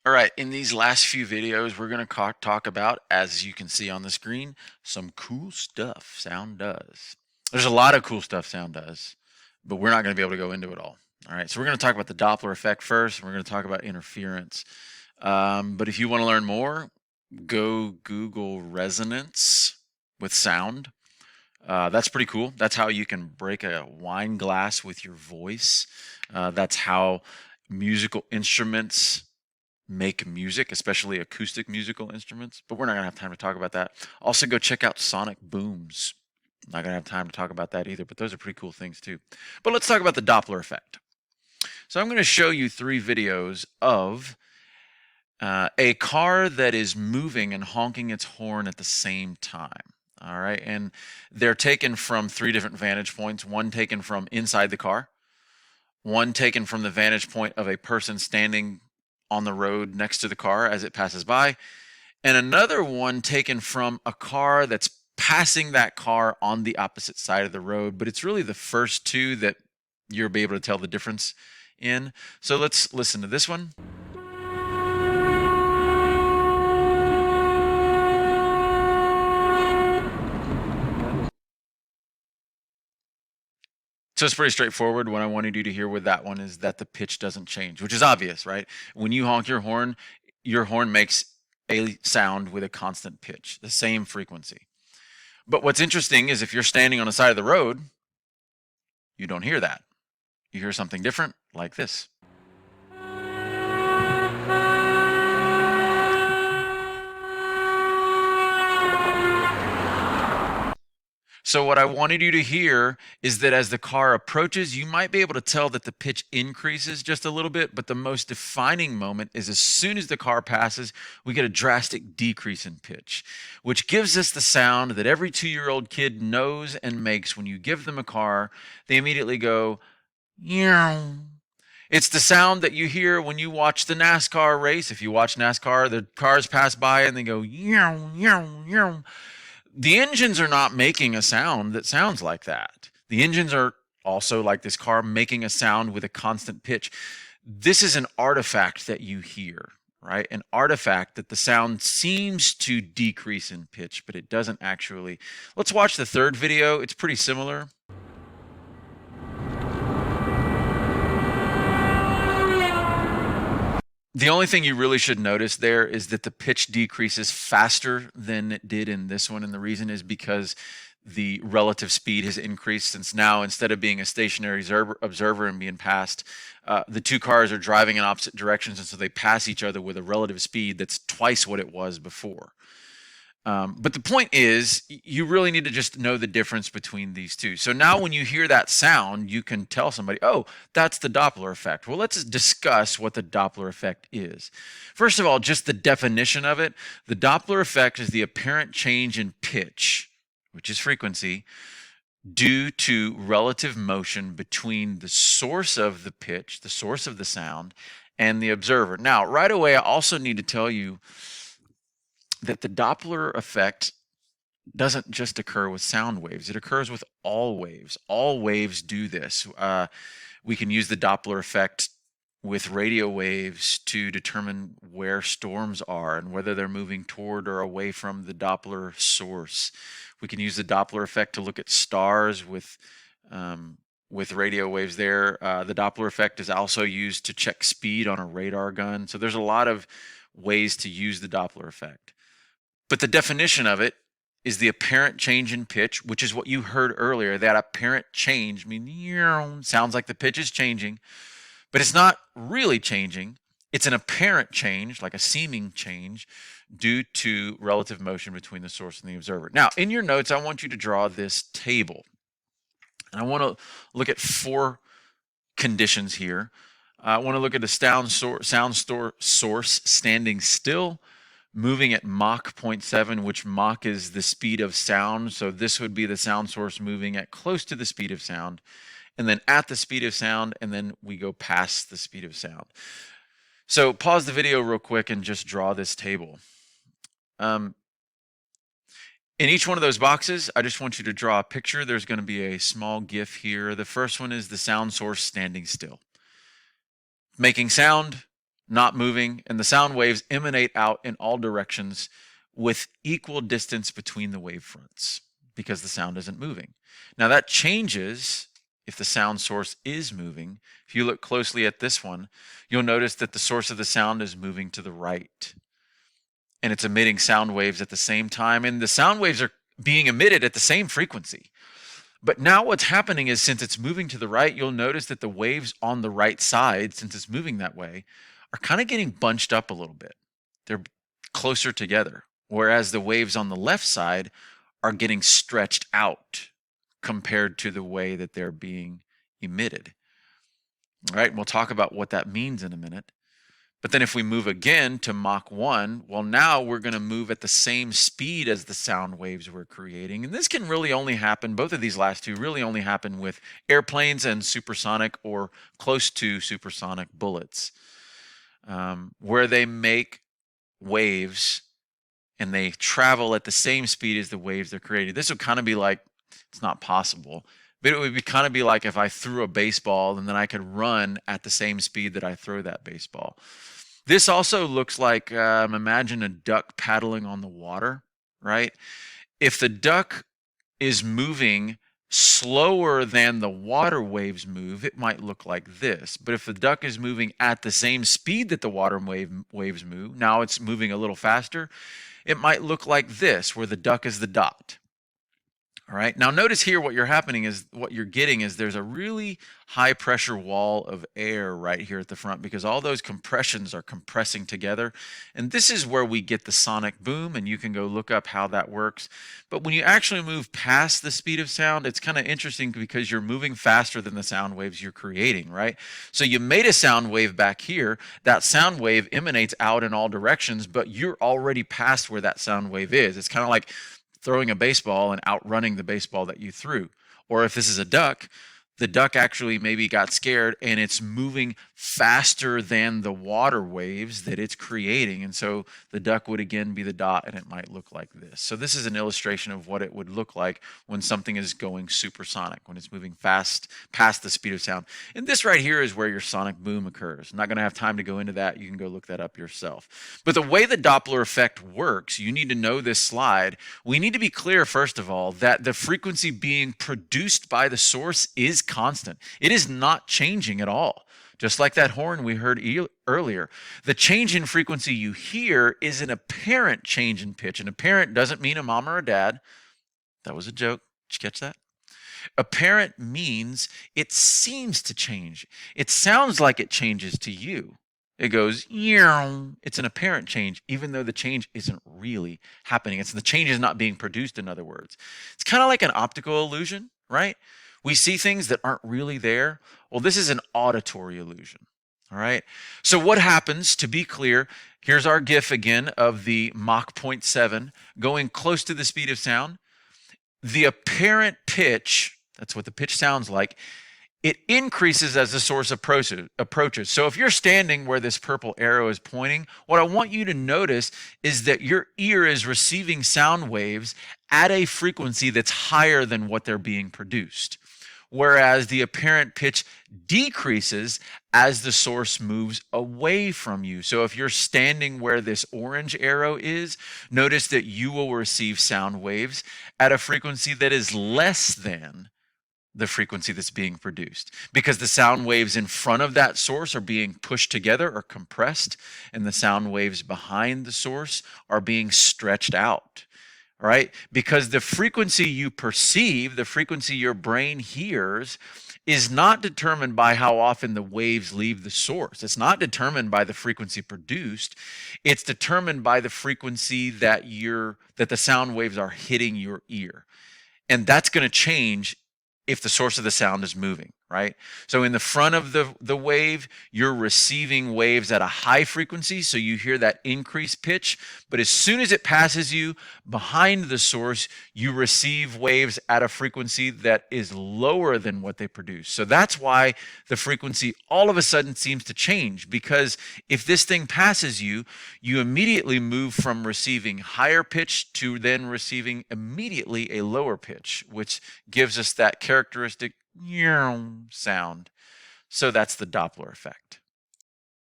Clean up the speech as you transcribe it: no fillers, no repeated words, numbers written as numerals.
All right, in these last few videos, we're going to talk about, as you can see on the screen, some cool stuff sound does. There's a lot of cool stuff sound does, but we're not going to be able to go into it all. All right, so we're going to talk about the Doppler effect first, and we're going to talk about interference. But if you want to learn more, go Google resonance with sound. That's pretty cool. That's how you can break a wine glass with your voice. That's how musical instruments make music, especially acoustic musical instruments, but we're not going to have time to talk about that. Also, go check out sonic booms. Not going to have time to talk about that either, but those are pretty cool things too. But let's talk about the Doppler effect. So I'm going to show you 3 videos of a car that is moving and honking its horn at the same time. All right, and they're taken from 3 different vantage points. One taken from inside the car, one taken from the vantage point of a person standing on the road next to the car as it passes by, and another one taken from a car that's passing that car on the opposite side of the road. But it's really the first 2 that you'll be able to tell the difference in. So let's listen to this one. So it's pretty straightforward. What I wanted you to hear with that one is that the pitch doesn't change, which is obvious, right? When you honk your horn makes a sound with a constant pitch, the same frequency. But what's interesting is if you're standing on the side of the road, you don't hear that. You hear something different like this. So what I wanted you to hear is that as the car approaches, you might be able to tell that the pitch increases just a little bit, but the most defining moment is as soon as the car passes, we get a drastic decrease in pitch, which gives us the sound that every 2-year-old kid knows and makes when you give them a car. They immediately go, "Meow." It's the sound that you hear when you watch the NASCAR race. If you watch NASCAR, the cars pass by and they go, "Meow, meow, meow." The engines are not making a sound that sounds like that. The engines are also, like this car, making a sound with a constant pitch. This is an artifact that you hear, right? An artifact that the sound seems to decrease in pitch, but it doesn't actually. Let's watch the 3rd video. It's pretty similar. The only thing you really should notice there is that the pitch decreases faster than it did in this one. And the reason is because the relative speed has increased, since now, instead of being a stationary observer and being passed, the 2 cars are driving in opposite directions. And so they pass each other with a relative speed that's twice what it was before. But the point is, you really need to just know the difference between these 2. So now when you hear that sound, you can tell somebody, oh, that's the Doppler effect. Well, let's discuss what the Doppler effect is. First of all, just the definition of it. The Doppler effect is the apparent change in pitch, which is frequency, due to relative motion between the source of the pitch, the source of the sound, and the observer. Now, right away, I also need to tell you that the Doppler effect doesn't just occur with sound waves. It occurs with all waves. All waves do this. We can use the Doppler effect with radio waves to determine where storms are and whether they're moving toward or away from the Doppler source. We can use the Doppler effect to look at stars with radio waves there. The Doppler effect is also used to check speed on a radar gun. So there's a lot of ways to use the Doppler effect. But the definition of it is the apparent change in pitch, which is what you heard earlier. That apparent change means sounds like the pitch is changing, but it's not really changing. It's an apparent change, like a seeming change, due to relative motion between the source and the observer. Now, in your notes, I want you to draw this table. And I want to look at 4 conditions here. I want to look at the sound source standing still, moving at Mach 0.7, which Mach is the speed of sound. So this would be the sound source moving at close to the speed of sound, and then at the speed of sound, and then we go past the speed of sound. So pause the video real quick and just draw this table. In each one of those boxes, I just want you to draw a picture. There's going to be a small GIF here. The first one is the sound source standing still, making sound not moving, and the sound waves emanate out in all directions with equal distance between the wavefronts because the sound isn't moving. Now that changes if the sound source is moving. If you look closely at this one, you'll notice that the source of the sound is moving to the right, and it's emitting sound waves at the same time, and the sound waves are being emitted at the same frequency. But now what's happening is, since it's moving to the right, you'll notice that the waves on the right side, since it's moving that way, are kind of getting bunched up a little bit. They're closer together, whereas the waves on the left side are getting stretched out compared to the way that they're being emitted. All right, and we'll talk about what that means in a minute. But then if we move again to Mach 1, well, now we're going to move at the same speed as the sound waves we're creating. And this can really only happen, both of these last two really only happen with airplanes and supersonic or close to supersonic bullets, where they make waves and they travel at the same speed as the waves they're creating. This would kind of be like, it's not possible, but it would kind of be like if I threw a baseball and then I could run at the same speed that I throw that baseball. This also looks like, imagine a duck paddling on the water, right? If the duck is moving slower than the water waves move, it might look like this. But if the duck is moving at the same speed that the water waves move, now it's moving a little faster, it might look like this, where the duck is the dot. All right. Now notice here what you're getting is there's a really high pressure wall of air right here at the front, because all those compressions are compressing together. And this is where we get the sonic boom, and you can go look up how that works. But when you actually move past the speed of sound, it's kind of interesting because you're moving faster than the sound waves you're creating, right? So you made a sound wave back here. That sound wave emanates out in all directions, but you're already past where that sound wave is. It's kind of like throwing a baseball and outrunning the baseball that you threw. Or if this is a duck, the duck actually maybe got scared and it's moving faster than the water waves that it's creating. And so the duck would again be the dot, and it might look like this. So this is an illustration of what it would look like when something is going supersonic, when it's moving fast past the speed of sound. And this right here is where your sonic boom occurs. I'm not going to have time to go into that. You can go look that up yourself. But the way the Doppler effect works, you need to know this slide. We need to be clear, first of all, that the frequency being produced by the source is constant. It is not changing at all. Just like that horn we heard earlier. The change in frequency you hear is an apparent change in pitch. And apparent doesn't mean a mom or a dad. That was a joke. Did you catch that? Apparent means it seems to change. It sounds like it changes to you. It goes, it's an apparent change, even though the change isn't really happening. The change is not being produced, in other words. It's kind of like an optical illusion, right? We see things that aren't really there. Well, this is an auditory illusion. All right. So what happens, to be clear, here's our GIF again of the Mach 0.7 going close to the speed of sound. The apparent pitch, that's what the pitch sounds like, it increases as the source approaches. So if you're standing where this purple arrow is pointing, what I want you to notice is that your ear is receiving sound waves at a frequency that's higher than what they're being produced, whereas the apparent pitch decreases as the source moves away from you. So if you're standing where this orange arrow is, notice that you will receive sound waves at a frequency that is less than the frequency that's being produced, because the sound waves in front of that source are being pushed together or compressed, and the sound waves behind the source are being stretched out. All right? Because the frequency you perceive, the frequency your brain hears, is not determined by how often the waves leave the source. It's not determined by the frequency produced. It's determined by the frequency that the sound waves are hitting your ear. And that's going to change if the source of the sound is moving, right? So in the front of the wave, you're receiving waves at a high frequency, so you hear that increased pitch. But as soon as it passes you behind the source, you receive waves at a frequency that is lower than what they produce. So that's why the frequency all of a sudden seems to change, because if this thing passes you, you immediately move from receiving higher pitch to then receiving immediately a lower pitch, which gives us that characteristic sound. So that's the Doppler effect.